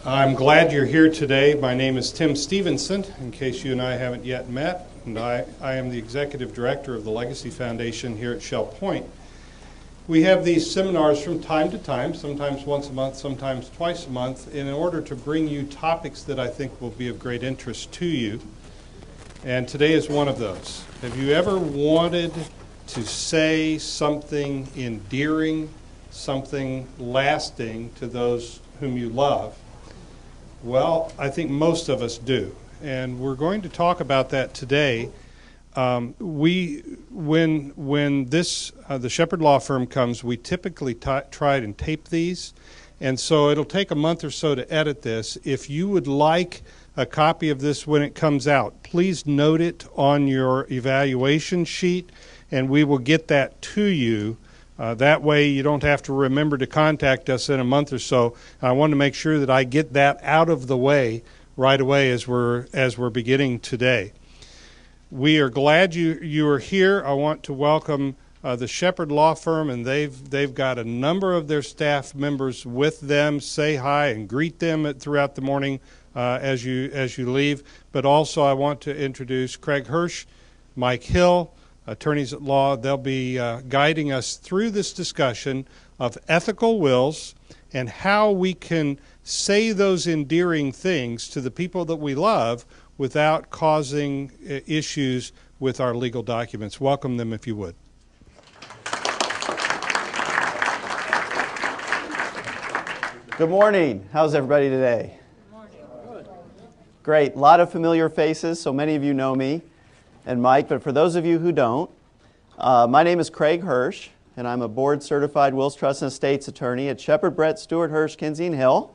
I'm glad you're here today. My name is Tim Stevenson, in case you and I haven't yet met, and I am the Executive Director of the Legacy Foundation here at Shell Point. We have these seminars from time to time, sometimes once a month, sometimes twice a month, in order to bring you topics that I think will be of great interest to you. And today is one of those. Have you ever wanted to say something endearing, something lasting to those whom you love? Well, I think most of us do, and we're going to talk about that today. When the Shepherd Law Firm comes, we typically try and tape these, and so it'll take a month or so to edit this. If you would like a copy of this when it comes out, please note it on your evaluation sheet, and we will get that to you. That way you don't have to remember to contact us in a month or so. I want to make sure that I get that out of the way right away as we're beginning today. We are glad you are here. I want to welcome the Shepherd Law Firm, and they've got a number of their staff members with them. Say hi and greet them throughout the morning as you leave. But also I want to introduce Craig Hirsch, Mike Hill, attorneys at law. They'll be guiding us through this discussion of ethical wills and how we can say those endearing things to the people that we love without causing issues with our legal documents. Welcome them if you would. Good morning. How's everybody today? Good morning. Good. Great. A lot of familiar faces, so many of you know me and Mike, but for those of you who don't, my name is Craig Hirsch, and I'm a board-certified wills, trusts, and estates attorney at Shepherd, Brett, Stewart, Hirsch, Kinsey, and Hill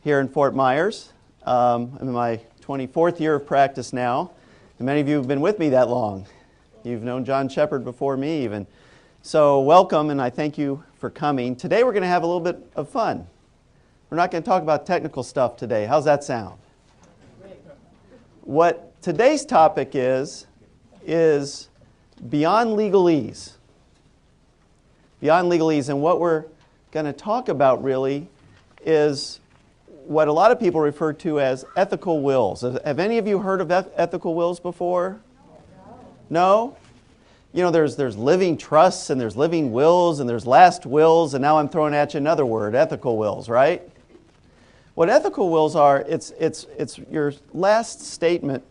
here in Fort Myers. I'm in my 24th year of practice now, and many of you have been with me that long. You've known John Shepherd before me even. So welcome, and I thank you for coming. Today we're going to have a little bit of fun. We're not going to talk about technical stuff today. How's that sound? What today's topic is beyond legalese. Beyond legalese, and what we're going to talk about really is what a lot of people refer to as ethical wills. Have any of you heard of ethical wills before? No? You know, there's living trusts, and there's living wills, and there's last wills, and now I'm throwing at you another word, ethical wills, right? What ethical wills are, it's your last statement,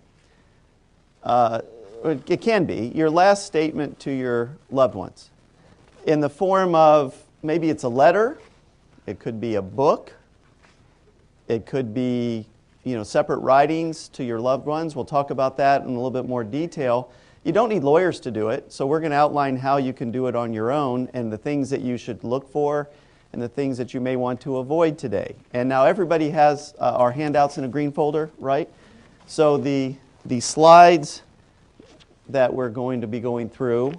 it can be, your last statement to your loved ones in the form of, maybe it's a letter, it could be a book, it could be, separate writings to your loved ones. We'll talk about that in a little bit more detail. You don't need lawyers to do it, so we're going to outline how you can do it on your own and the things that you should look for and the things that you may want to avoid today. And now everybody has our handouts in a green folder, right? So the slides that we're going to be going through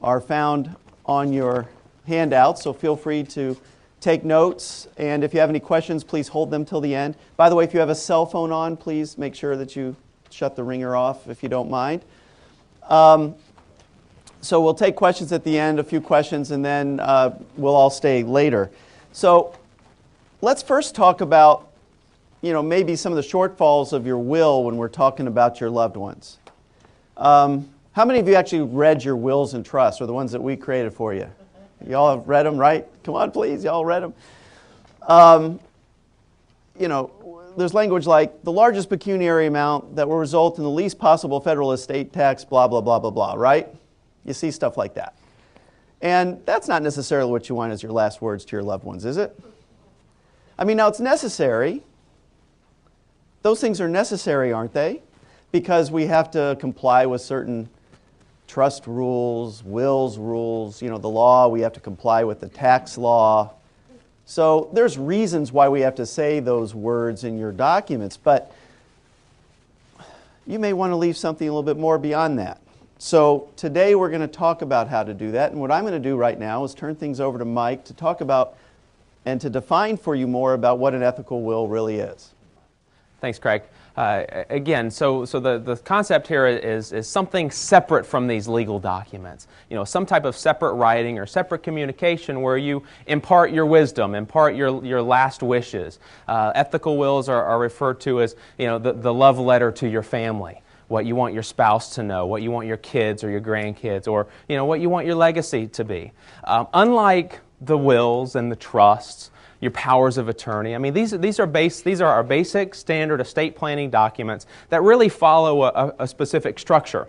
are found on your handouts, so feel free to take notes, and if you have any questions, please hold them till the end. By the way, if you have a cell phone on, please make sure that you shut the ringer off if you don't mind. So we'll take questions at the end, a few questions, and then we'll all stay later. So let's first talk about, maybe some of the shortfalls of your will when we're talking about your loved ones. How many of you actually read your wills and trusts, or the ones that we created for you? You all have read them, right? Come on, please. You all read them. There's language like the largest pecuniary amount that will result in the least possible federal estate tax, blah, blah, blah, blah, blah, right? You see stuff like that. And that's not necessarily what you want as your last words to your loved ones, is it? I mean, now it's necessary. Those things are necessary, aren't they? Because we have to comply with certain trust rules, wills rules, the law, we have to comply with the tax law. So there's reasons why we have to say those words in your documents, but you may want to leave something a little bit more beyond that. So today we're going to talk about how to do that, and what I'm going to do right now is turn things over to Mike to talk about and to define for you more about what an ethical will really is. Thanks, Craig. Again, so the concept here is something separate from these legal documents. You know, some type of separate writing or separate communication where you impart your wisdom, impart your last wishes. Ethical wills are referred to as, you know, the love letter to your family. What you want your spouse to know, what you want your kids or your grandkids, or, you know, what you want your legacy to be. Unlike the wills and the trusts, your powers of attorney. I mean, these are our basic standard estate planning documents that really follow a specific structure.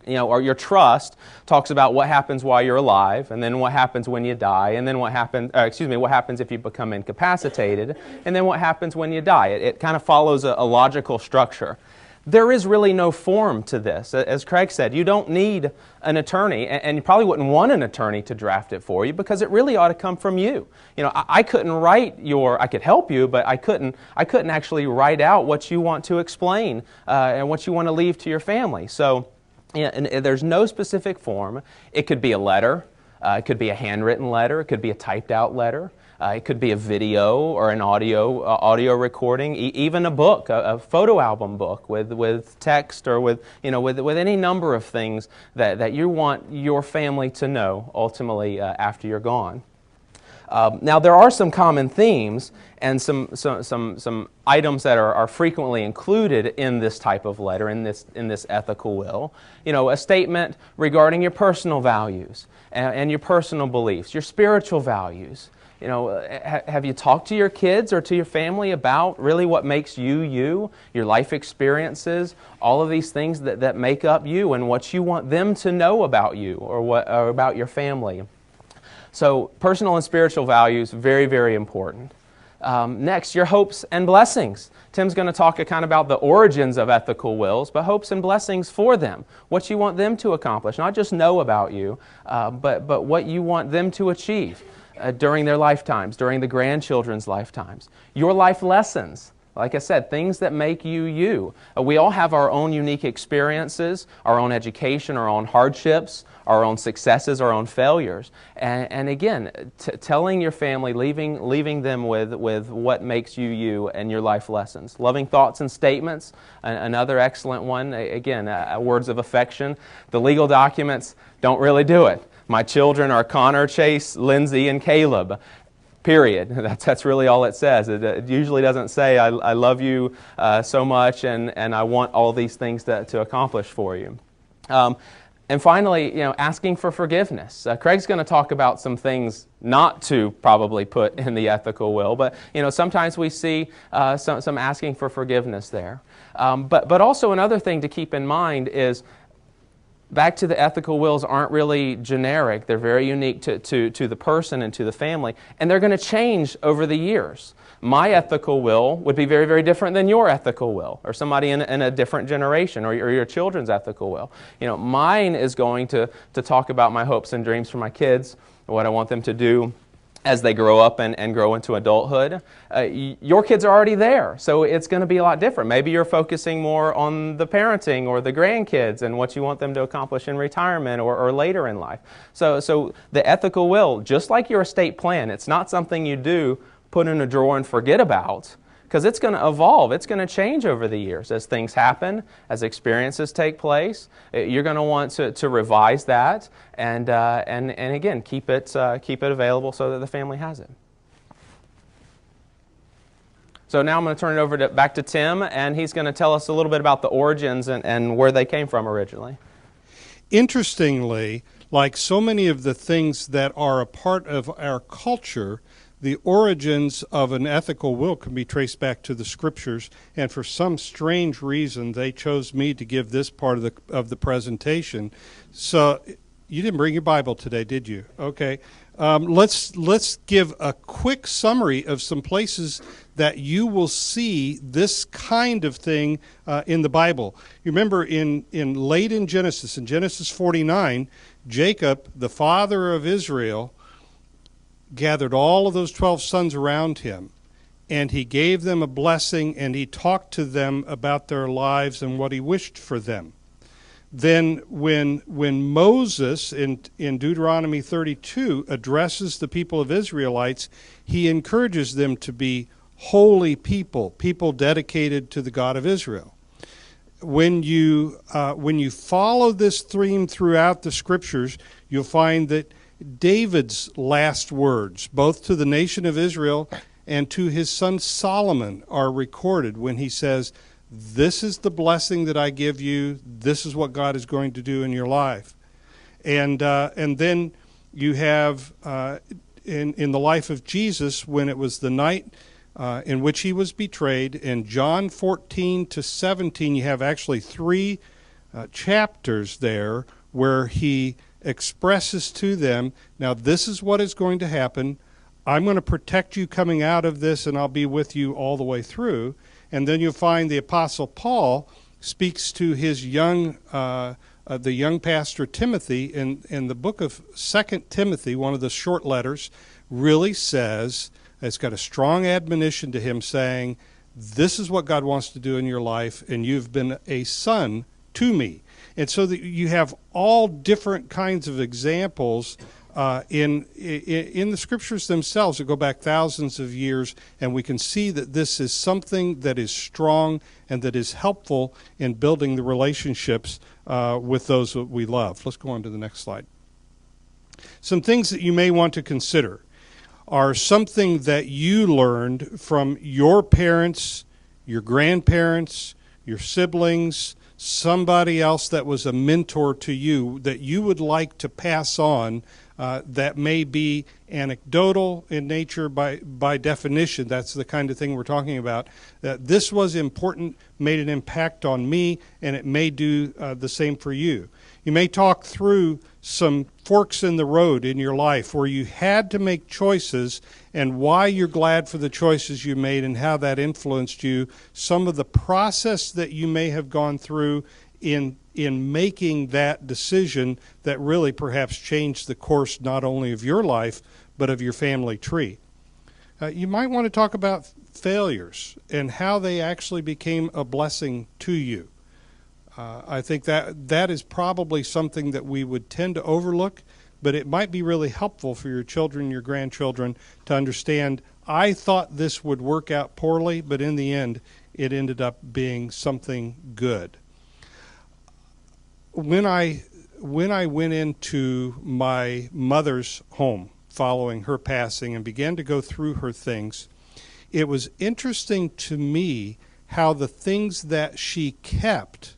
You know, or your trust talks about what happens while you're alive, and then what happens when you die, and then what happens if you become incapacitated, and then what happens when you die. It kind of follows a logical structure. There is really no form to this. As Craig said, you don't need an attorney, and you probably wouldn't want an attorney to draft it for you because it really ought to come from you. You know, I couldn't I could help you, but I couldn't actually write out what you want to explain and what you want to leave to your family. So, yeah, and there's no specific form. It could be a letter. It could be a handwritten letter. It could be a typed out letter. It could be a video or an audio recording, even a book, a photo album book with text or with any number of things that you want your family to know ultimately after you're gone. Now there are some common themes and some items that are frequently included in this type of letter, in this ethical will. You know, a statement regarding your personal values and your personal beliefs, your spiritual values. You know, have you talked to your kids or to your family about really what makes you you, your life experiences, all of these things that make up you and what you want them to know about you or about your family? So personal and spiritual values, very, very important. Next, your hopes and blessings. Tim's going to talk kind of about the origins of ethical wills, but hopes and blessings for them. What you want them to accomplish, not just know about you, but what you want them to achieve during their lifetimes, during the grandchildren's lifetimes. Your life lessons. Like I said, things that make you you. We all have our own unique experiences, our own education, our own hardships, our own successes, our own failures. And again, telling your family, leaving them with what makes you you and your life lessons. Loving thoughts and statements, another excellent one. Again, words of affection. The legal documents don't really do it. My children are Connor, Chase, Lindsay, and Caleb. Period. That's really all it says. It usually doesn't say, I love you so much and I want all these things to accomplish for you. And finally, you know, asking for forgiveness. Craig's going to talk about some things not to probably put in the ethical will, but you know, sometimes we see some asking for forgiveness there. But also another thing to keep in mind is, back to the ethical wills aren't really generic. They're very unique to the person and to the family, and they're going to change over the years. My ethical will would be very, very different than your ethical will, or somebody in a different generation, or your children's ethical will. You know, mine is going to talk about my hopes and dreams for my kids, what I want them to do as they grow up and grow into adulthood. Your kids are already there, so it's going to be a lot different. Maybe you're focusing more on the parenting or the grandkids and what you want them to accomplish in retirement or later in life. So the ethical will, just like your estate plan, it's not something you do, put in a drawer and forget about, because it's going to evolve. It's going to change over the years as things happen, as experiences take place. You're going to want to revise that and again keep it available so that the family has it. So now I'm going to turn it over back to Tim, and he's going to tell us a little bit about the origins and where they came from originally. Interestingly, like so many of the things that are a part of our culture, the origins of an ethical will can be traced back to the Scriptures, and for some strange reason, they chose me to give this part of the presentation. So, you didn't bring your Bible today, did you? Okay. Let's give a quick summary of some places that you will see this kind of thing in the Bible. You remember late in Genesis 49, Jacob, the father of Israel, gathered all of those 12 sons around him, and he gave them a blessing, and he talked to them about their lives and what he wished for them. Then when Moses in Deuteronomy 32 addresses the people of Israelites, he encourages them to be holy people, people dedicated to the God of Israel. When you follow this theme throughout the Scriptures, you'll find that David's last words, both to the nation of Israel and to his son Solomon, are recorded when he says, "This is the blessing that I give you. This is what God is going to do in your life." And then you have in the life of Jesus, when it was the night in which he was betrayed, in John 14 to 17, you have actually 3 chapters there where he expresses to them, now this is what is going to happen. I'm going to protect you coming out of this, and I'll be with you all the way through. And then you'll find the Apostle Paul speaks to his the young pastor Timothy in the book of 2 Timothy, one of the short letters, really says, it's got a strong admonition to him saying, this is what God wants to do in your life, and you've been a son to me. And so that you have all different kinds of examples in the Scriptures themselves that go back thousands of years, and we can see that this is something that is strong and that is helpful in building the relationships with those that we love. Let's go on to the next slide. Some things that you may want to consider are something that you learned from your parents, your grandparents, your siblings, somebody else that was a mentor to you that you would like to pass on, that may be anecdotal in nature by definition. That's the kind of thing we're talking about. That this was important, made an impact on me, and it may do the same for you. You may talk through some forks in the road in your life where you had to make choices and why you're glad for the choices you made and how that influenced you, some of the process that you may have gone through in making that decision that really perhaps changed the course not only of your life but of your family tree. You might want to talk about failures and how they actually became a blessing to you. I think that is probably something that we would tend to overlook, but it might be really helpful for your children, your grandchildren, to understand, I thought this would work out poorly, but in the end, it ended up being something good. When I went into my mother's home following her passing and began to go through her things, it was interesting to me how the things that she kept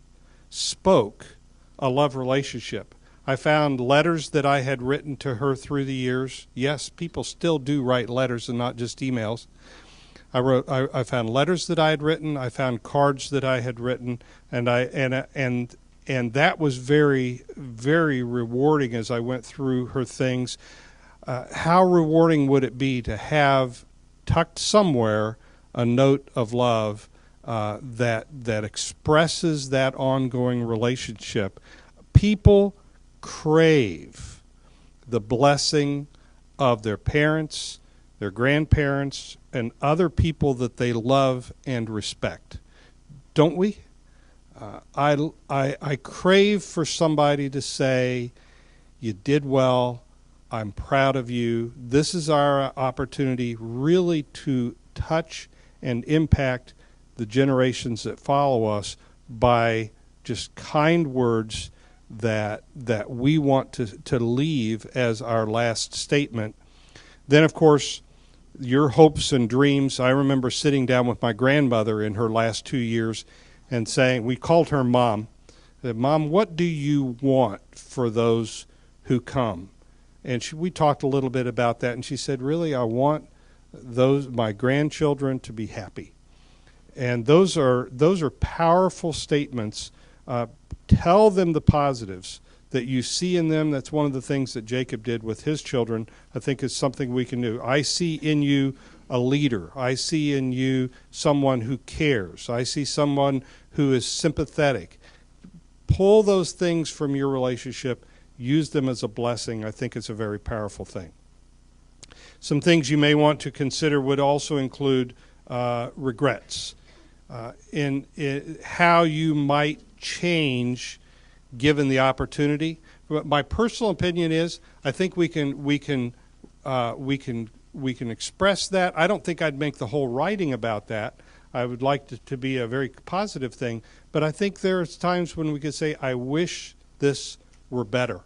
spoke a love relationship. I found letters that I had written to her through the years. Yes, people still do write letters and not just emails. I found letters that I had written. I found cards that I had written, and that was very, very rewarding as I went through her things. How rewarding would it be to have tucked somewhere a note of love that expresses that ongoing relationship? People crave the blessing of their parents, their grandparents, and other people that they love and respect. Don't we? I crave for somebody to say, you did well, I'm proud of you. This is our opportunity really to touch and impact the generations that follow us by just kind words that we want to leave as our last statement. Then, of course, your hopes and dreams. I remember sitting down with my grandmother in her last 2 years and saying, we called her Mom, said, Mom, what do you want for those who come? And we talked a little bit about that, and she said, really, I want my grandchildren to be happy. And those are powerful statements. Tell them the positives that you see in them. That's one of the things that Jacob did with his children. I think is something we can do. I see in you a leader. I see in you someone who cares. I see someone who is sympathetic. Pull those things from your relationship. Use them as a blessing. I think it's a very powerful thing. Some things you may want to consider would also include regrets. In how you might change given the opportunity. But my personal opinion is, I think we can we can express that. I don't think I'd make the whole writing about that. I would like to be a very positive thing, but I think there's times when we could say, I wish this were better.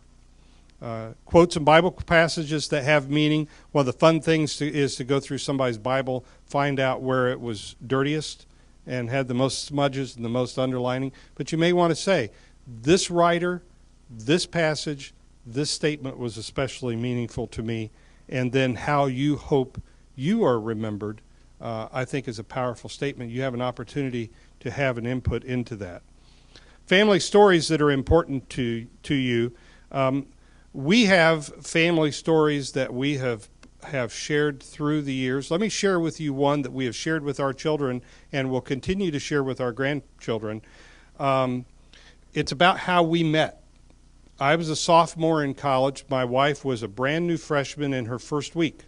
Quotes and Bible passages that have meaning. One of the fun things is to go through somebody's Bible, find out where it was dirtiest and had the most smudges and the most underlining. But you may want to say, this writer, this passage, this statement was especially meaningful to me, and then how you hope you are remembered, I think is a powerful statement. You have an opportunity to have an input into that. Family stories that are important to you. We have family stories that we have shared through the years. Let me share with you one that we have shared with our children and will continue to share with our grandchildren. It's about how we met. I was a sophomore in college. My wife was a brand new freshman in her first week.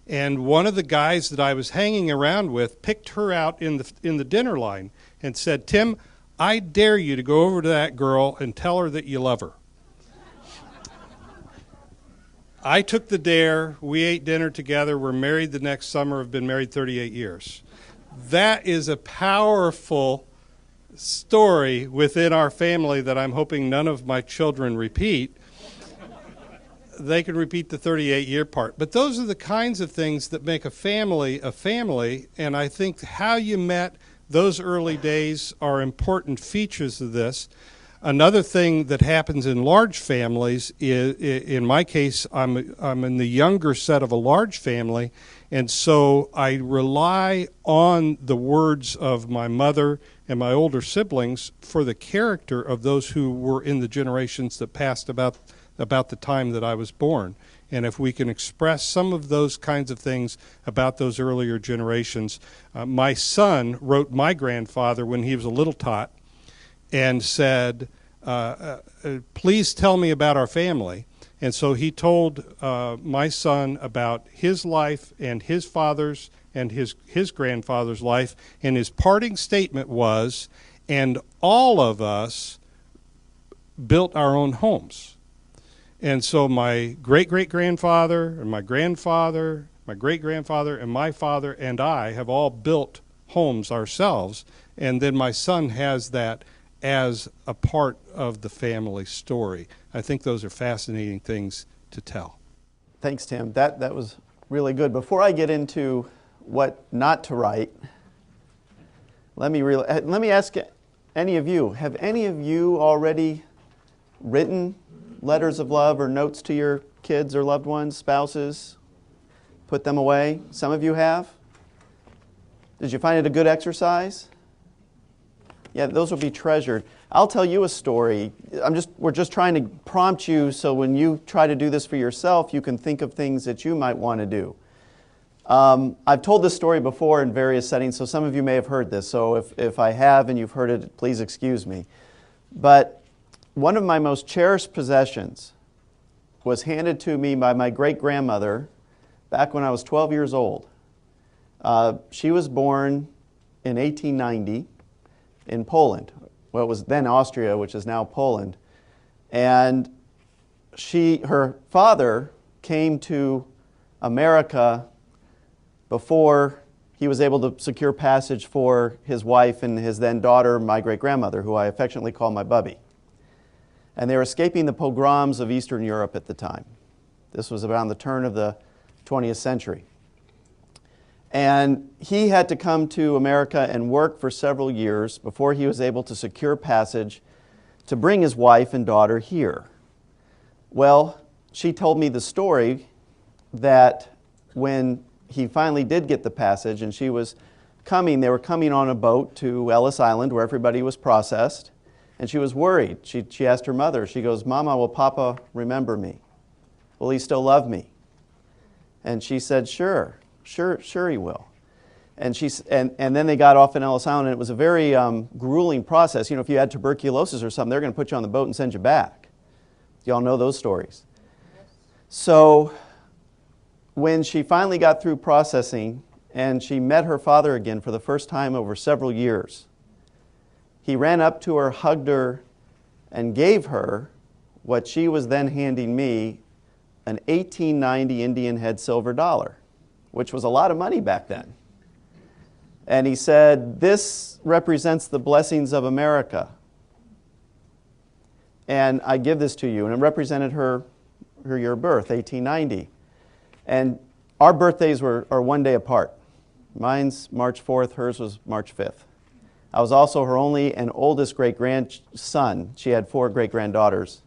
And one of the guys that I was hanging around with picked her out in the dinner line and said, Tim, I dare you to go over to that girl and tell her that you love her. I took the dare. We ate dinner together. We're married the next summer. Have been married 38 years. That is a powerful story within our family that I'm hoping none of my children repeat. They can repeat the 38-year part. But those are the kinds of things that make a family, and I think how you met, those early days are important features of this. Another thing that happens in large families is, in my case, I'm in the younger set of a large family, and so I rely on the words of my mother and my older siblings for the character of those who were in the generations that passed about the time that I was born. And if we can express some of those kinds of things about those earlier generations. My son wrote my grandfather when he was a little tot and said, please tell me about our family. And so he told my son about his life and his father's and his grandfather's life. And his parting statement was, and all of us built our own homes. And so my great-great-grandfather and my grandfather, my great-grandfather and my father and I have all built homes ourselves. And then my son has that as a part of the family story. I think those are fascinating things to tell. Thanks, Tim. That was really good. Before I get into what not to write, let me ask any of you, have any of you already written letters of love or notes to your kids or loved ones, spouses, put them away? Some of you have. Did you find it a good exercise? Yeah, those will be treasured. I'll tell you a story. We're just trying to prompt you so when you try to do this for yourself, you can think of things that you might want to do. I've told this story before in various settings, so some of you may have heard this. So if I have and you've heard it, please excuse me. But one of my most cherished possessions was handed to me by my great-grandmother back when I was 12 years old. She was born in 1890 in Poland. Well, it was then Austria, which is now Poland. And her father came to America before he was able to secure passage for his wife and his then daughter, my great-grandmother, who I affectionately call my Bubby. And they were escaping the pogroms of Eastern Europe at the time. This was around the turn of the 20th century. And he had to come to America and work for several years before he was able to secure passage to bring his wife and daughter here. Well, she told me the story that when he finally did get the passage and she was coming, they were coming on a boat to Ellis Island where everybody was processed, and she was worried. She asked her mother, she goes, "Mama, will Papa remember me? Will he still love me?" And she said, Sure he will. And then they got off in Ellis Island, and it was a very grueling process. You know, if you had tuberculosis or something, they're going to put you on the boat and send you back. You all know those stories. Yes. So when she finally got through processing and she met her father again for the first time over several years, he ran up to her, hugged her, and gave her what she was then handing me, an 1890 Indian head silver dollar, which was a lot of money back then. And he said, "This represents the blessings of America. And I give this to you." And it represented her year of birth, 1890. And our birthdays are one day apart. Mine's March 4th, hers was March 5th. I was also her only and oldest great-grandson. She had 4 great-granddaughters,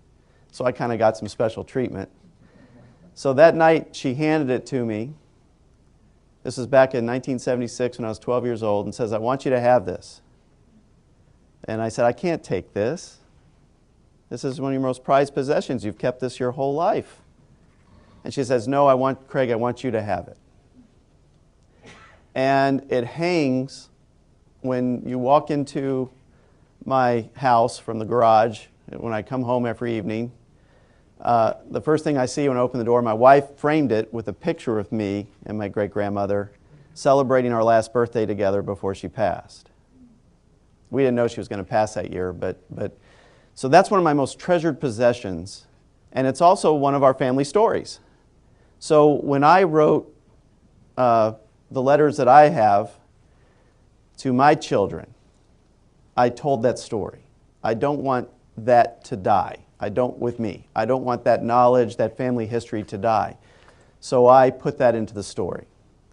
so I kind of got some special treatment. So that night, she handed it to me. This was back in 1976 when I was 12 years old, and says, "I want you to have this." And I said, "I can't take this. This is one of your most prized possessions. You've kept this your whole life." And she says, "No, Craig, I want you to have it." And it hangs when you walk into my house from the garage, when I come home every evening. The first thing I see when I open the door, my wife framed it with a picture of me and my great-grandmother celebrating our last birthday together before she passed. We didn't know she was going to pass that year, but so that's one of my most treasured possessions, and it's also one of our family stories. So when I wrote the letters that I have to my children, I told that story. I don't want that to die. I don't want that knowledge, that family history to die. So I put that into the story.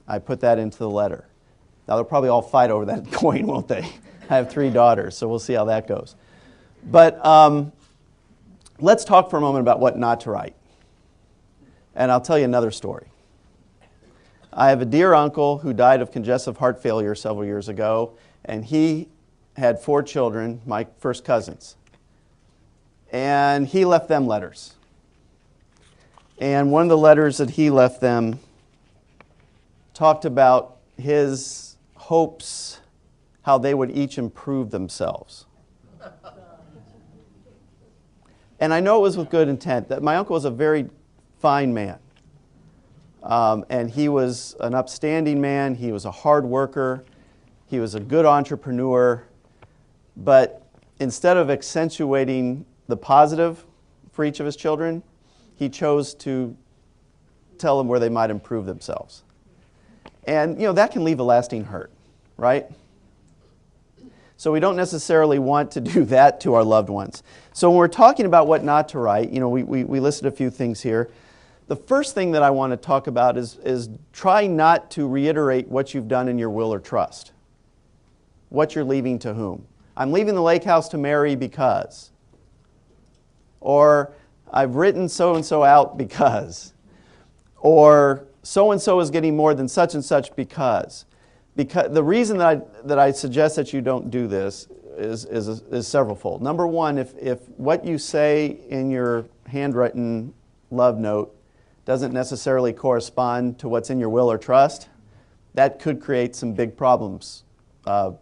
I put that into the letter. Now they'll probably all fight over that coin, won't they? I have 3 daughters, so we'll see how that goes. But let's talk for a moment about what not to write. And I'll tell you another story. I have a dear uncle who died of congestive heart failure several years ago, and he had 4 children, my first cousins. And he left them letters. And one of the letters that he left them talked about his hopes, how they would each improve themselves. And I know it was with good intent. That my uncle was a very fine man. And he was an upstanding man. He was a hard worker. He was a good entrepreneur. But instead of accentuating the positive for each of his children, he chose to tell them where they might improve themselves. And, that can leave a lasting hurt, right? So we don't necessarily want to do that to our loved ones. So when we're talking about what not to write, we listed a few things here. The first thing that I want to talk about is try not to reiterate what you've done in your will or trust. What you're leaving to whom. I'm leaving the lake house to Mary because. Or I've written so-and-so out because. Or so-and-so is getting more than such and such because. The reason that I suggest that you don't do this is severalfold. Number one, if what you say in your handwritten love note doesn't necessarily correspond to what's in your will or trust, that could create some big problems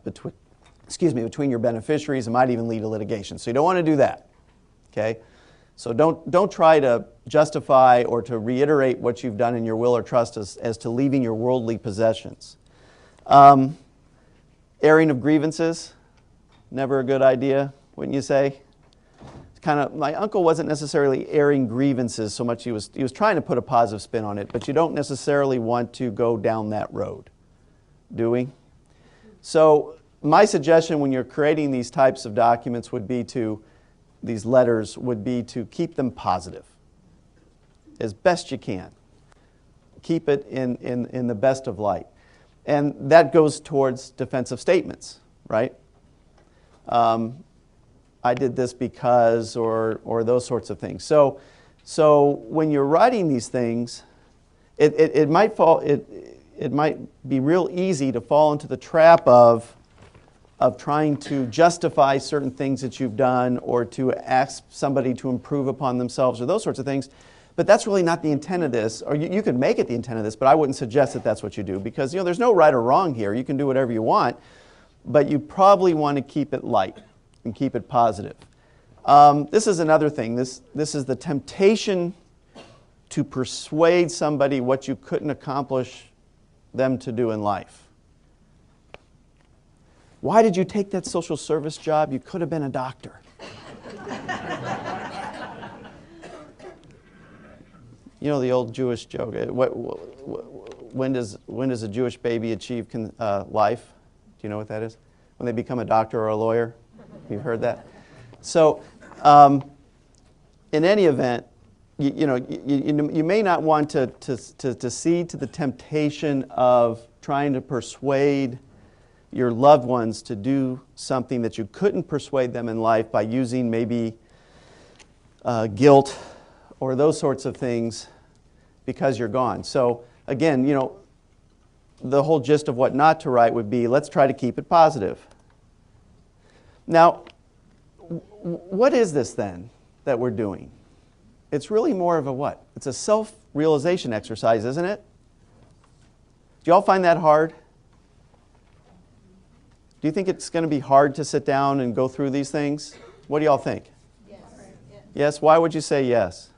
between your beneficiaries and might even lead to litigation. So you don't want to do that. Okay? So don't try to justify or to reiterate what you've done in your will or trust as to leaving your worldly possessions. Airing of grievances, never a good idea, wouldn't you say? My uncle wasn't necessarily airing grievances so much. He was trying to put a positive spin on it, but you don't necessarily want to go down that road, do we? So my suggestion when you're creating these types of documents these letters would be to keep them positive as best you can. Keep it in the best of light. And that goes towards defensive statements, right? I did this because, or those sorts of things. So when you're writing these things, it might be real easy to fall into the trap of trying to justify certain things that you've done or to ask somebody to improve upon themselves or those sorts of things. But that's really not the intent of this. Or you could make it the intent of this, but I wouldn't suggest that that's what you do because there's no right or wrong here. You can do whatever you want, but you probably want to keep it light and keep it positive. This is another thing. This is the temptation to persuade somebody what you couldn't accomplish them to do in life. Why did you take that social service job? You could have been a doctor. You know the old Jewish joke. When does a Jewish baby achieve life? Do you know what that is? When they become a doctor or a lawyer? You've heard that? So, in any event, you may not want to cede to the temptation of trying to persuade your loved ones to do something that you couldn't persuade them in life by using maybe guilt or those sorts of things because you're gone. So again, the whole gist of what not to write would be, let's try to keep it positive. Now, what is this then that we're doing? It's really more of a what? It's a self-realization exercise, isn't it? Do you all find that hard? Do you think it's going to be hard to sit down and go through these things? What do y'all think? Yes. Yes? Why would you say yes?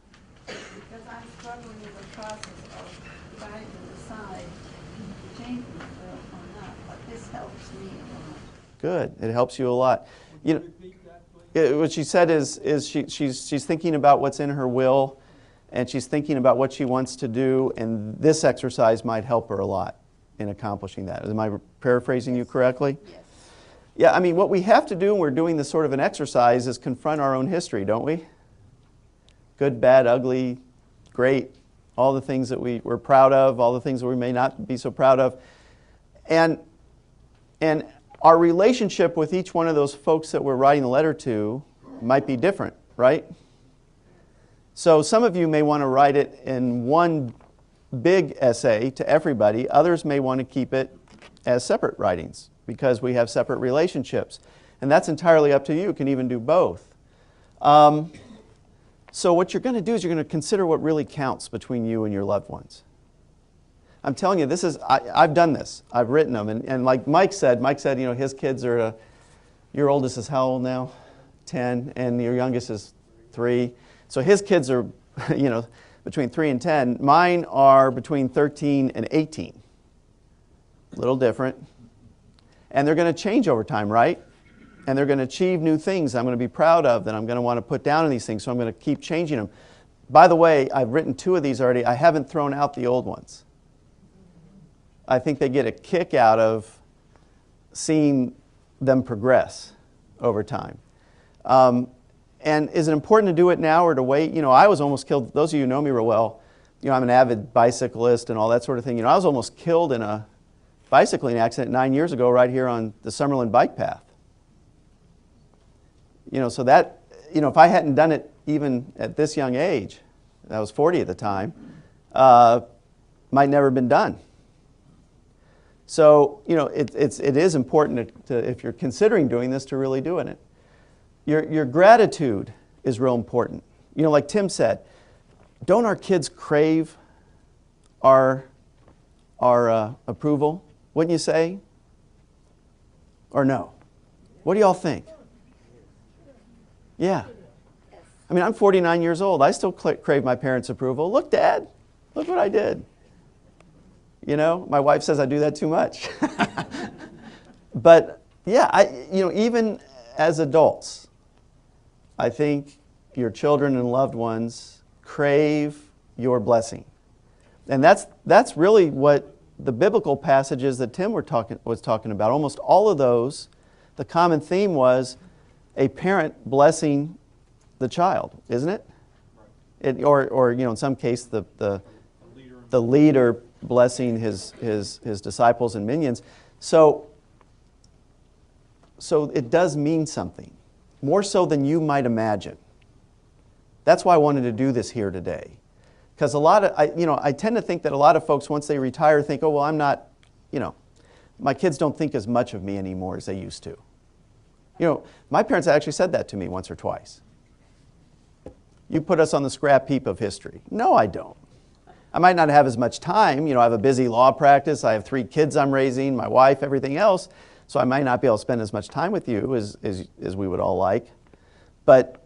Because I'm struggling with the process of trying to decide to change my will or not, but this helps me a lot. Good. It helps you a lot. What she said is she's thinking about what's in her will, and she's thinking about what she wants to do, and this exercise might help her a lot in accomplishing that. Am I paraphrasing you correctly? Yes. Yeah, I mean, what we have to do when we're doing this sort of an exercise is confront our own history, don't we? Good, bad, ugly, great, all the things that we're proud of, all the things that we may not be so proud of. And our relationship with each one of those folks that we're writing the letter to might be different, right? So some of you may want to write it in one big essay to everybody. Others may want to keep it as separate writings because we have separate relationships. And that's entirely up to you. You can even do both. So what you're going to do is you're going to consider what really counts between you and your loved ones. I'm telling you, I've done this. I've written them. And like Mike said, his kids are, your oldest is how old now? 10, and your youngest is 3. So his kids are, between 3 and 10. Mine are between 13 and 18. A little different. And they're going to change over time, right? And they're going to achieve new things I'm going to be proud of that I'm going to want to put down in these things, so I'm going to keep changing them. By the way, I've written 2 of these already. I haven't thrown out the old ones. I think they get a kick out of seeing them progress over time. And is it important to do it now or to wait? I was almost killed. Those of you who know me real well, I'm an avid bicyclist and all that sort of thing. I was almost killed in a bicycling accident 9 years ago right here on the Summerlin bike path. So that, if I hadn't done it even at this young age, I was 40 at the time, might never have been done. So, it is important to, if you're considering doing this, to really doing it. Your gratitude is real important. Like Tim said, don't our kids crave our approval? Wouldn't you say? Or no? What do y'all think? Yeah. I mean, I'm 49 years old. I still crave my parents' approval. Look, Dad, look what I did. My wife says I do that too much. But yeah, even as adults, I think your children and loved ones crave your blessing. And that's really what the biblical passages that Tim was talking about. Almost all of those, the common theme was a parent blessing the child, isn't it? Right. Or in some case the leader blessing his disciples and minions. So it does mean something, more so than you might imagine. That's why I wanted to do this here today. Because I tend to think that a lot of folks, once they retire, think, oh, well, I'm not, my kids don't think as much of me anymore as they used to. My parents actually said that to me once or twice. You put us on the scrap heap of history. No, I don't. I might not have as much time. I have a busy law practice. I have 3 kids I'm raising, my wife, everything else. So I might not be able to spend as much time with you as we would all like. But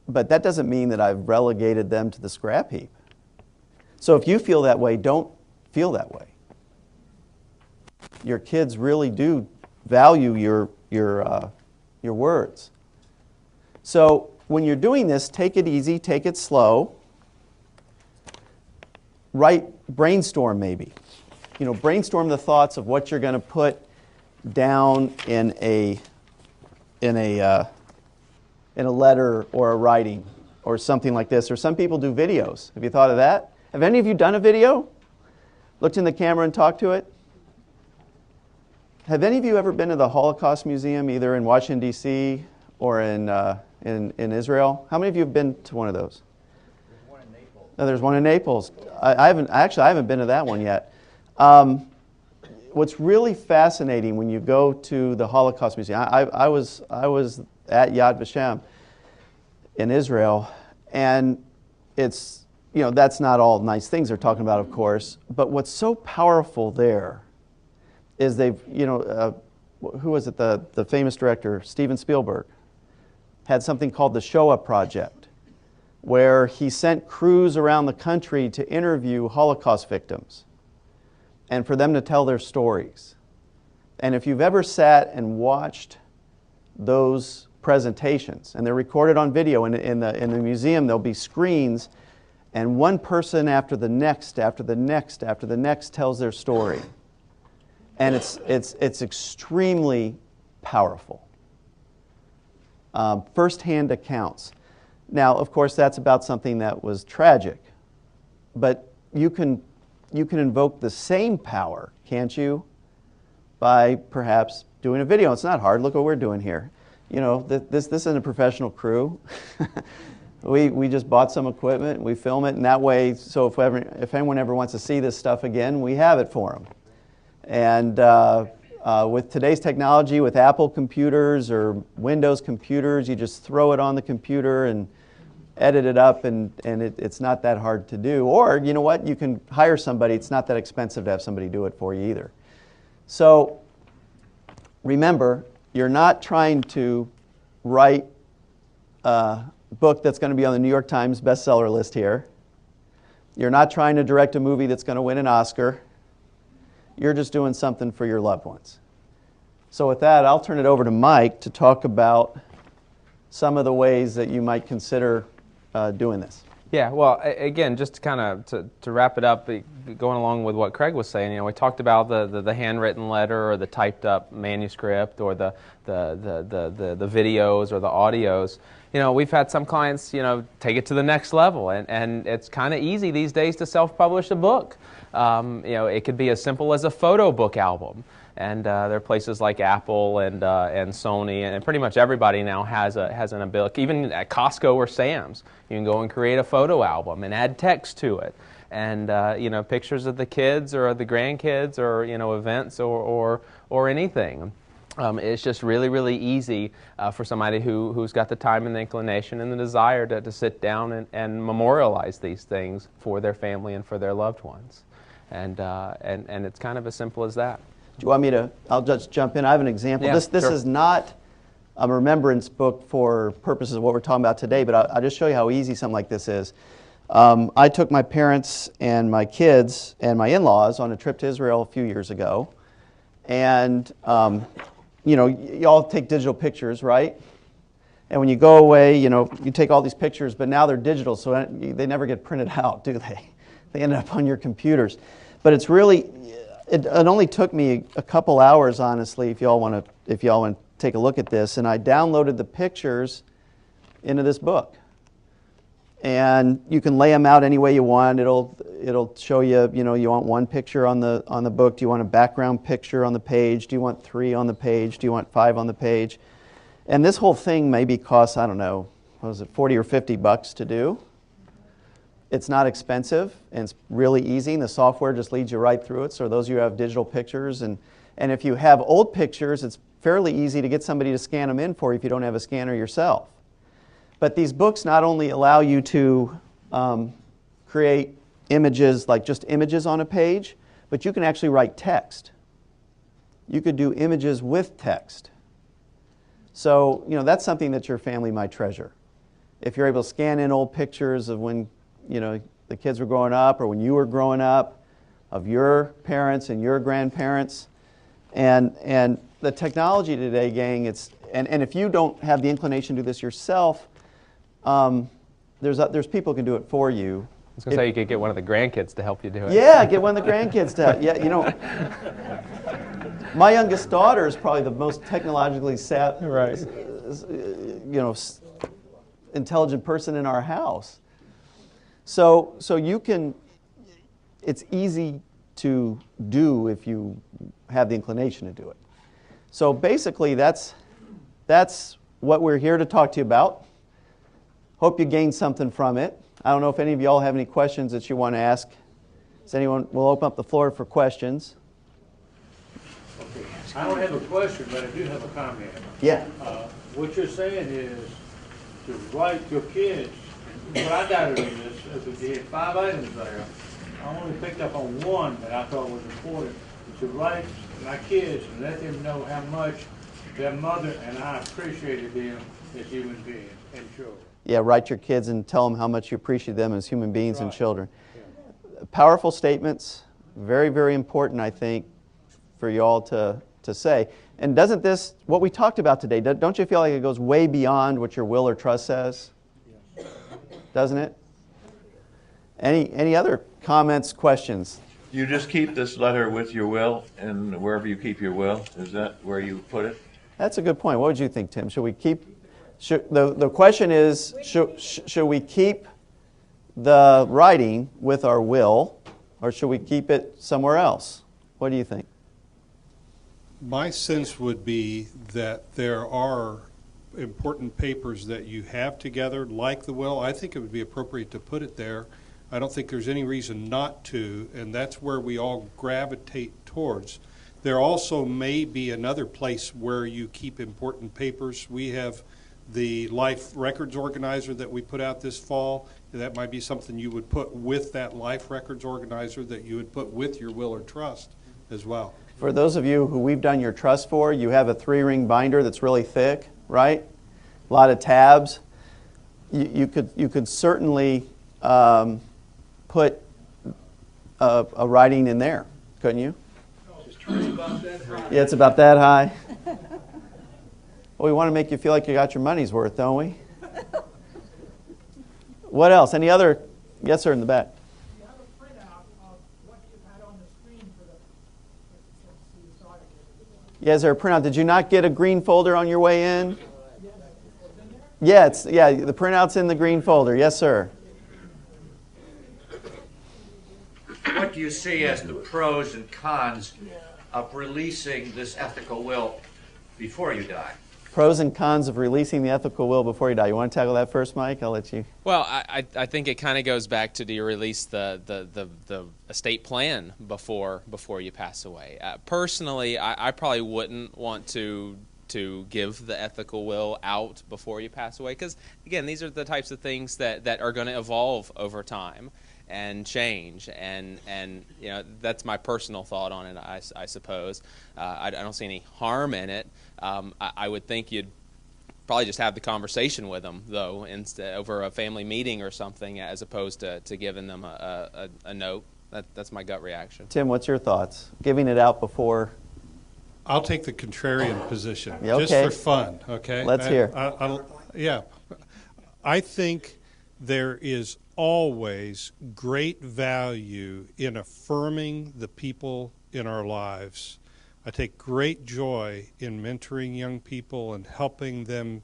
that doesn't mean that I've relegated them to the scrap heap. So if you feel that way, don't feel that way. Your kids really do value your words. So when you're doing this, take it easy, take it slow. brainstorm maybe. Brainstorm the thoughts of what you're going to put down in a letter or a writing or something like this. Or some people do videos. Have you thought of that? Have any of you done a video? Looked in the camera and talked to it? Have any of you ever been to the Holocaust Museum, either in Washington, D.C. or in Israel? How many of you have been to one of those? There's one in Naples. No, there's one in Naples. I haven't been to that one yet. What's really fascinating when you go to the Holocaust Museum, I was at Yad Vashem in Israel, and it's, that's not all nice things they're talking about, of course, but what's so powerful there is they've, who was it, the famous director, Steven Spielberg, had something called the Shoah Project, where he sent crews around the country to interview Holocaust victims and for them to tell their stories. And if you've ever sat and watched those presentations, and they're recorded on video, in the museum there'll be screens, and one person after the next, after the next, after the next tells their story. And it's extremely powerful. First-hand accounts. Now, of course, that's about something that was tragic, but you can invoke the same power, can't you, by perhaps doing a video. It's not hard. Look what we're doing here. This isn't a professional crew. We just bought some equipment, we film it, and that way, so if anyone ever wants to see this stuff again, we have it for them. And with today's technology, with Apple computers or Windows computers, you just throw it on the computer and edit it up, and it's not that hard to do. Or, you know what, you can hire somebody. It's not that expensive to have somebody do it for you either. So remember, you're not trying to write a book that's going to be on the New York Times bestseller list here. You're not trying to direct a movie that's going to win an Oscar. You're just doing something for your loved ones. So with that, I'll turn it over to Mike to talk about some of the ways that you might consider doing this. Yeah, well, again, just to wrap it up, going along with what Craig was saying, we talked about the handwritten letter or the typed up manuscript or the videos or the audios. We've had some clients, take it to the next level, and it's kind of easy these days to self-publish a book. It could be as simple as a photo book album. And there are places like Apple and Sony, and pretty much everybody now has an ability. Even at Costco or Sam's, you can go and create a photo album and add text to it, and pictures of the kids or the grandkids or events or anything. It's just really, really easy for somebody who's got the time and the inclination and the desire to sit down and memorialize these things for their family and for their loved ones, and it's kind of as simple as that. Do you want me to? I'll just jump in. I have an example. Yeah, this sure. is not a remembrance book for purposes of what we're talking about today, but I'll just show you how easy something like this is. I took my parents and my kids and my in-laws on a trip to Israel a few years ago, and you all take digital pictures, right? And when you go away, you take all these pictures, but now they're digital, so they never get printed out, do they? They end up on your computers. But it's really, it only took me a couple hours, honestly, if y'all want to take a look at this, and I downloaded the pictures into this book. And you can lay them out any way you want. It'll show you, you want one picture on the book. Do you want a background picture on the page? Do you want 3 on the page? Do you want 5 on the page? And this whole thing maybe costs, I don't know, what was it, $40 or $50 to do. It's not expensive, and it's really easy, and the software just leads you right through it. So those of you who have digital pictures, and if you have old pictures, it's fairly easy to get somebody to scan them in for you if you don't have a scanner yourself. But these books not only allow you to create images, like just images on a page, but you can actually write text. You could do images with text. So, that's something that your family might treasure. If you're able to scan in old pictures of when, the kids were growing up or when you were growing up, of your parents and your grandparents. And the technology today, gang, and if you don't have the inclination to do this yourself, there's people who can do it for you. was going to say you could get one of the grandkids to help you do it. Yeah, get one of the grandkids to. Yeah, you know, my youngest daughter is probably the most technologically Right. Intelligent person in our house. So you can. It's easy to do if you have the inclination to do it. So basically, that's what we're here to talk to you about. Hope you gained something from it. I don't know if any of y'all have any questions that you want to ask. Does anyone? We'll open up the floor for questions. I don't have a question, but I do have a comment. Yeah. What you're saying is to write your kids. What I got is if you had 5 items there, I only picked up on one that I thought was important. To write my kids and let them know how much their mother and I appreciated them as human beings and children. Yeah, write your kids and tell them how much you appreciate them as human beings and Right. children. Powerful statements, very, very important, I think, for you all to say. And doesn't this, what we talked about today, don't you feel like it goes way beyond what your will or trust says? Yes. Doesn't it? Any other comments, questions? You just keep this letter with your will, and wherever you keep your will, is that where you put it? That's a good point. What would you think, Tim? Should we keep, the question is, should we keep the writing with our will, or should we keep it somewhere else? What do you think? My sense would be that there are important papers that you have together, like the will. I think it would be appropriate to put it there. I don't think there's any reason not to, and that's where we all gravitate towards. There also may be another place where you keep important papers. We have the Life Records Organizer that we put out this fall. That might be something you would put with that Life Records Organizer that you would put with your will or trust as well. For those of you who we've done your trust for, you have a 3-ring binder that's really thick, right? A lot of tabs. You could certainly put a writing in there, couldn't you? Yeah, it's about that high. Well, we want to make you feel like you got your money's worth, don't we? What else? Any other? Yes, sir, in the back. You have a printout of what you had on the screen for the Yeah, is there a printout? Did you not get a green folder on your way in? Yeah, the printout's in the green folder. Yes, sir. What do you see as the pros and cons of releasing this ethical will before you die? Pros and cons of releasing the ethical will before you die. You want to tackle that first, Mike? I'll let you. Well, I think it kind of goes back to, do you release the estate plan before you pass away? Personally, I probably wouldn't want to give the ethical will out before you pass away, because again, these are the types of things that are going to evolve over time and change, and you know, that's my personal thought on it. I suppose I don't see any harm in it. I would think you'd probably just have the conversation with them, though, instead over a family meeting or something, as opposed to giving them a note. That's my gut reaction. Tim, what's your thoughts? Giving it out before? I'll take the contrarian position, Yeah, okay. just for fun, okay? Let's hear. Yeah. I think there is always great value in affirming the people in our lives. I take great joy in mentoring young people and helping them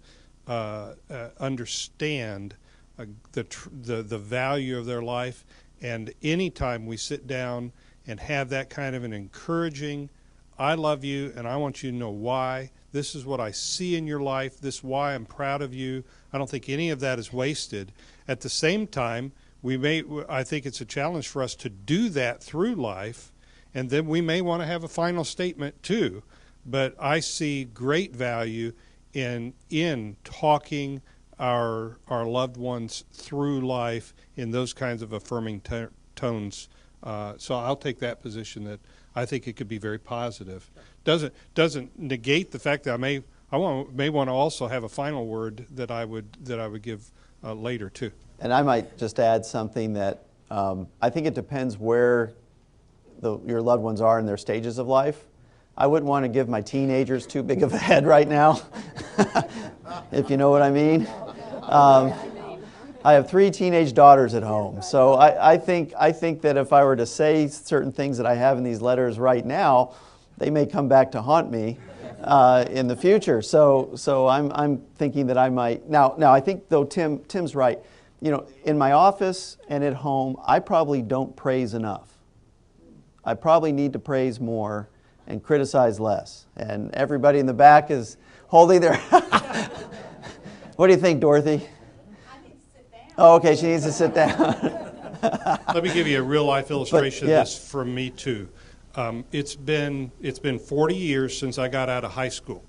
understand the value of their life. And anytime we sit down and have that kind of an encouraging, I love you and I want you to know why. This is what I see in your life. This is why I'm proud of you. I don't think any of that is wasted. At the same time, I think it's a challenge for us to do that through life, and then we may want to have a final statement too. But I see great value in talking our loved ones through life in those kinds of affirming tones. So I'll take that position, that I think it could be very positive. Doesn't negate the fact that I may want to also have a final word that I would give later too. And I might just add something that I think it depends where your loved ones are in their stages of life. I wouldn't want to give my teenagers too big of a head right now, if you know what I mean. I have 3 teenage daughters at home, so I think that if I were to say certain things that I have in these letters right now, they may come back to haunt me in the future. So I'm thinking that I might now. I think though Tim's right. You know, in my office and at home, I probably don't praise enough. I probably need to praise more and criticize less. And everybody in the back is holding their. What do you think, Dorothy? Oh, okay, she needs to sit down. Let me give you a real-life illustration yeah. of this from me, too. It's been 40 years since I got out of high school,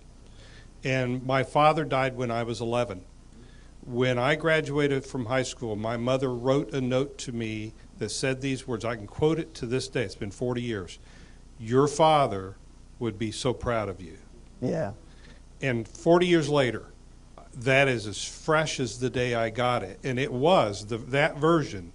and my father died when I was 11. When I graduated from high school, my mother wrote a note to me that said these words. I can quote it to this day. It's been 40 years. Your father would be so proud of you. Yeah. And 40 years later, that is as fresh as the day I got it. And it was that version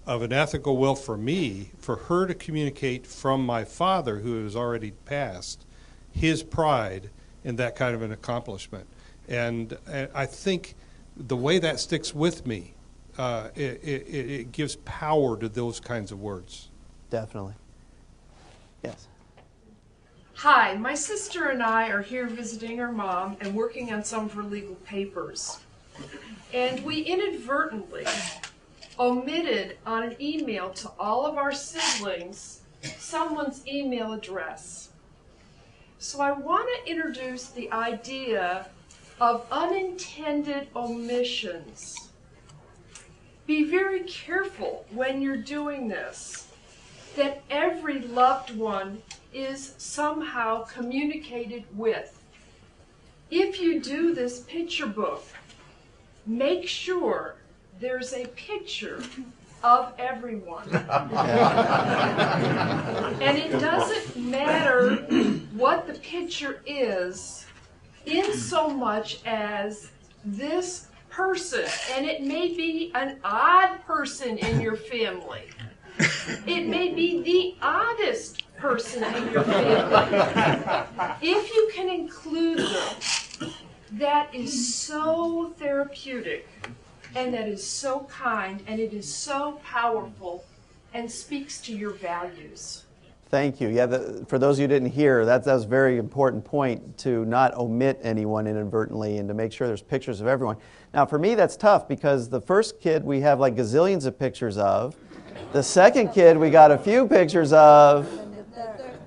of an ethical will for me, for her to communicate from my father, who has already passed, his pride in that kind of an accomplishment. And I think the way that sticks with me, it gives power to those kinds of words. Definitely. Yes. Hi, my sister and I are here visiting her mom and working on some of her legal papers. And we inadvertently omitted on an email to all of our siblings someone's email address. So I want to introduce the idea of unintended omissions. Be very careful when you're doing this, that every loved one is somehow communicated with. If you do this picture book, make sure there's a picture of everyone. And it doesn't matter what the picture is, in so much as this person, and it may be an odd person in your family. It may be the oddest person in your family. If you can include them, that is so therapeutic, and that is so kind, and it is so powerful, and speaks to your values. Thank you. Yeah, for those of you who didn't hear, that was a very important point, to not omit anyone inadvertently and to make sure there's pictures of everyone. Now, for me, that's tough because the first kid we have like gazillions of pictures of. The second kid we got a few pictures of.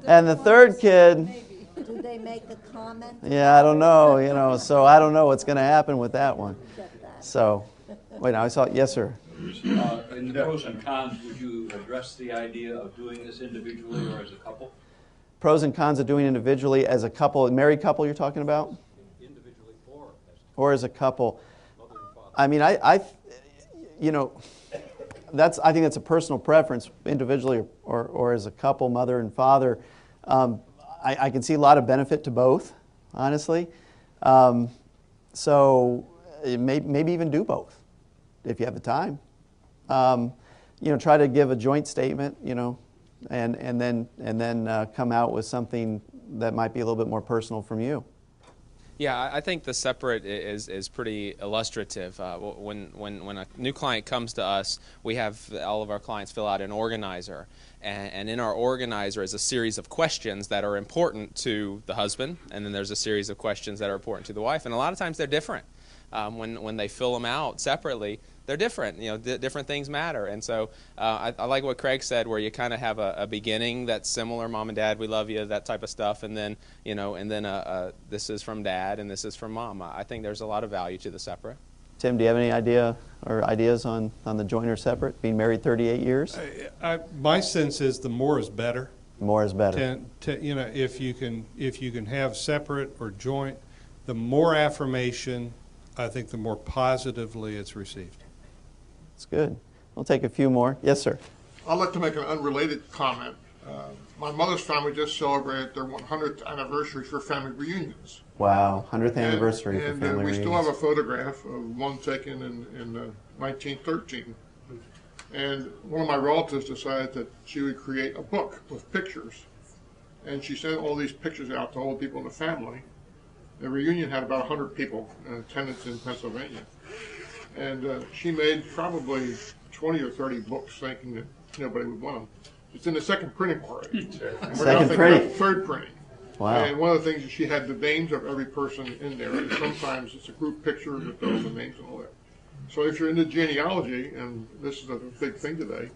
And the third kid, Do they make a comment? yeah, I don't know, so I don't know what's going to happen with that one. So, wait, now I saw, yes, sir. In the pros and cons, would you address the idea of doing this individually or as a couple? Pros and cons of doing individually as a couple, a married couple you're talking about? Individually or as a couple. I mean, I think that's a personal preference, individually or as a couple, mother and father. I can see a lot of benefit to both, honestly. So maybe even do both if you have the time. Try to give a joint statement, and then come out with something that might be a little bit more personal from you. Yeah, I think the separate is pretty illustrative. When a new client comes to us, we have all of our clients fill out an organizer. And in our organizer is a series of questions that are important to the husband, and then there's a series of questions that are important to the wife. And a lot of times they're different. When they fill them out separately, they're different. Different things matter. And so I like what Craig said, where you kind of have a beginning that's similar, Mom and Dad, we love you, that type of stuff, and then this is from Dad and this is from Mom. I think there's a lot of value to the separate. Tim, do you have any ideas on the joint or separate? Being married 38 years. My sense is the more is better. More is better. If you can have separate or joint, the more affirmation, I think the more positively it's received. That's good. We'll take a few more. Yes, sir. I'd like to make an unrelated comment. My mother's family just celebrated their 100th anniversary for family reunions. Wow, 100th anniversary for family we reunions. still have a photograph of one taken in 1913. And one of my relatives decided that she would create a book with pictures. And she sent all these pictures out to all the people in the family. The reunion had about 100 people in attendance in Pennsylvania. And she made probably 20 or 30 books thinking that nobody would want them. It's in the second printing already. Second printing. Third printing. Wow. And one of the things is she had the names of every person in there, and sometimes it's a group picture with all the names and all that. So if you're into genealogy, and this is a big thing today,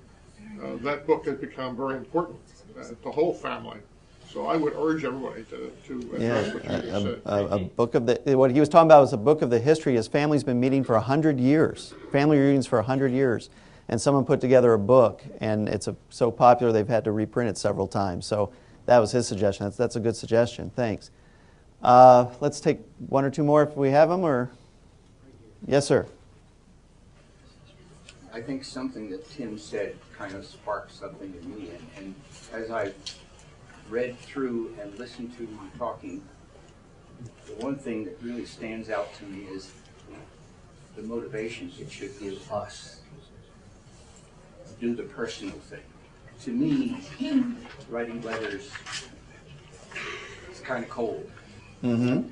that book has become very important to the whole family. So I would urge everybody to address what you just said. A book of the, what he was talking about was a book of the history. His family's been meeting for 100 years, family reunions for 100 years. And someone put together a book, and it's so popular they've had to reprint it several times. So that was his suggestion. That's a good suggestion. Thanks. Let's take one or two more if we have them, or? Yes, sir. I think something that Tim said kind of sparked something in me. And as I've read through and listened to you talking, the one thing that really stands out to me is the motivation it should give us to do the personal thing. To me, writing letters is kind of cold. Mm-hmm.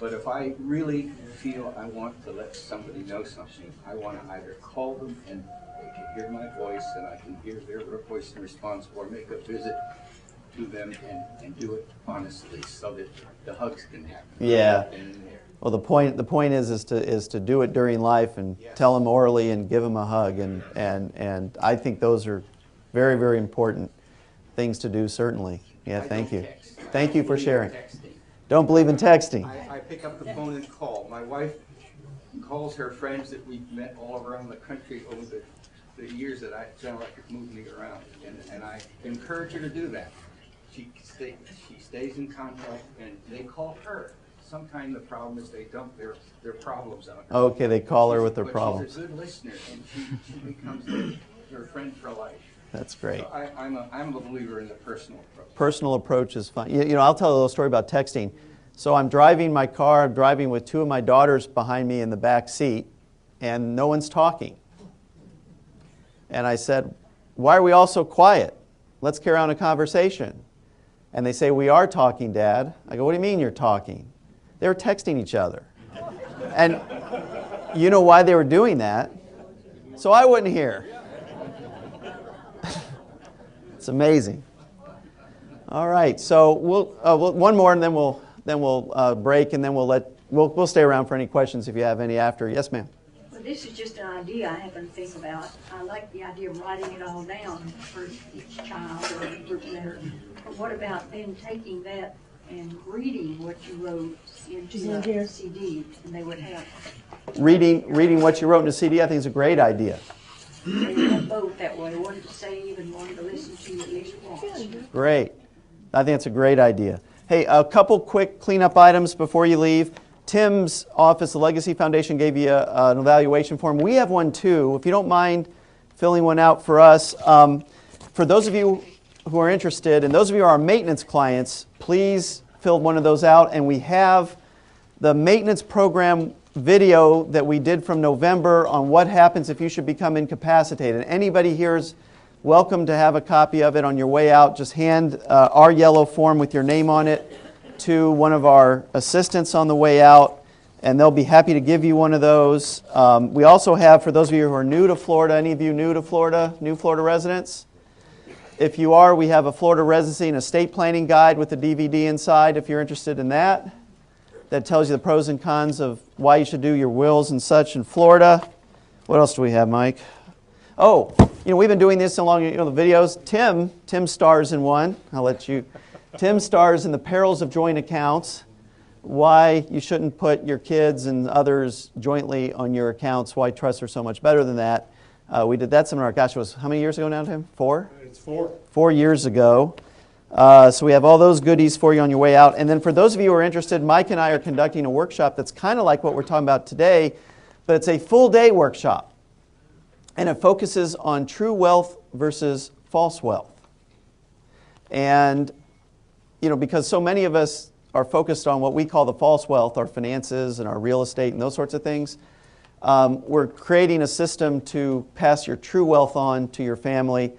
But if I really feel I want to let somebody know something, I want to either call them and they can hear my voice and I can hear their voice in response, or make a visit to them and do it honestly so that the hugs can happen. Yeah. And Well, the point is to do it during life and tell them orally and give them a hug, and I think those are very, very important things to do, certainly. Yeah, thank you. Thank you for sharing. Don't believe in texting. I pick up the phone and call. My wife calls her friends that we've met all around the country over the years that I sound like it's moved me around, and I encourage her to do that. She stays in contact, and they call her. Sometimes the problem is they dump their problems on her. Okay, they call her with their but problems. She's a good listener, and she becomes their friend for life. That's great. So I'm a believer in the personal approach. Personal approach is fun. You know, I'll tell a little story about texting. So I'm driving my car. I'm driving with two of my daughters behind me in the back seat, and no one's talking. And I said, "Why are we all so quiet? Let's carry on a conversation." And they say, "We are talking, Dad." I go, "What do you mean you're talking?" They were texting each other. And you know why they were doing that? So I wouldn't hear. It's amazing. All right, so we'll one more, and then we'll break, and then we'll stay around for any questions if you have any after. Yes, ma'am. Well, this is just an idea I happen to think about. I like the idea of writing it all down for each child or group letter. But what about then taking that and reading what you wrote into a CD, and they would have Reading what you wrote in a CD, I think is a great idea. they would have both that way, one to save and one to listen to at least once. Great. I think it's a great idea. Hey, a couple quick cleanup items before you leave. Tim's office, the Legacy Foundation, gave you an evaluation form. We have one too. If you don't mind filling one out for us. For those of you who are interested, and those of you who are our maintenance clients, please fill one of those out. And we have the maintenance program video that we did from November on what happens if you should become incapacitated. Anybody here is welcome to have a copy of it on your way out. Just hand our yellow form with your name on it to one of our assistants on the way out, and they'll be happy to give you one of those. We also have, for those of you who are new to Florida, any of you new to Florida, new Florida residents? If you are, we have a Florida residency and estate planning guide with a DVD inside if you're interested in that. That tells you the pros and cons of why you should do your wills and such in Florida. What else do we have, Mike? Oh, we've been doing this so long, the videos. Tim stars in one. I'll let you. Tim stars in the perils of joint accounts, why you shouldn't put your kids and others jointly on your accounts, why trusts are so much better than that. We did that seminar, gosh, it was how many years ago now, Tim? 4? It's 4. 4 years ago. So we have all those goodies for you on your way out. And then for those of you who are interested, Mike and I are conducting a workshop that's kind of like what we're talking about today, but it's a full-day workshop. And it focuses on true wealth versus false wealth. And, because so many of us are focused on what we call the false wealth, our finances and our real estate and those sorts of things, we're creating a system to pass your true wealth on to your family.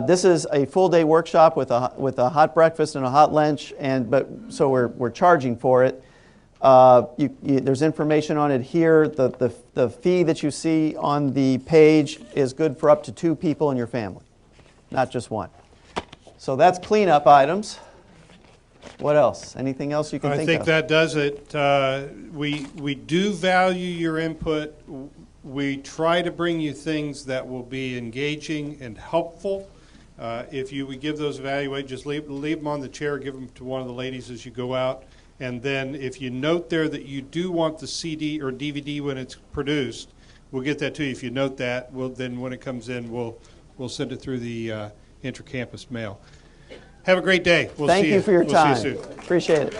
This is a full-day workshop with a hot breakfast and a hot lunch, so we're charging for it. There's information on it here. The fee that you see on the page is good for up to 2 people in your family, not just one. So that's cleanup items. What else? Anything else you can think of? I think that does it. We do value your input. We try to bring you things that will be engaging and helpful. If you would give those evaluate, just leave them on the chair, give them to one of the ladies as you go out. And then if you note there that you do want the CD or DVD when it's produced, we'll get that to you. If you note that, then when it comes in, we'll send it through the intracampus mail. Have a great day. Thank you for your time. We'll see you soon. Appreciate it.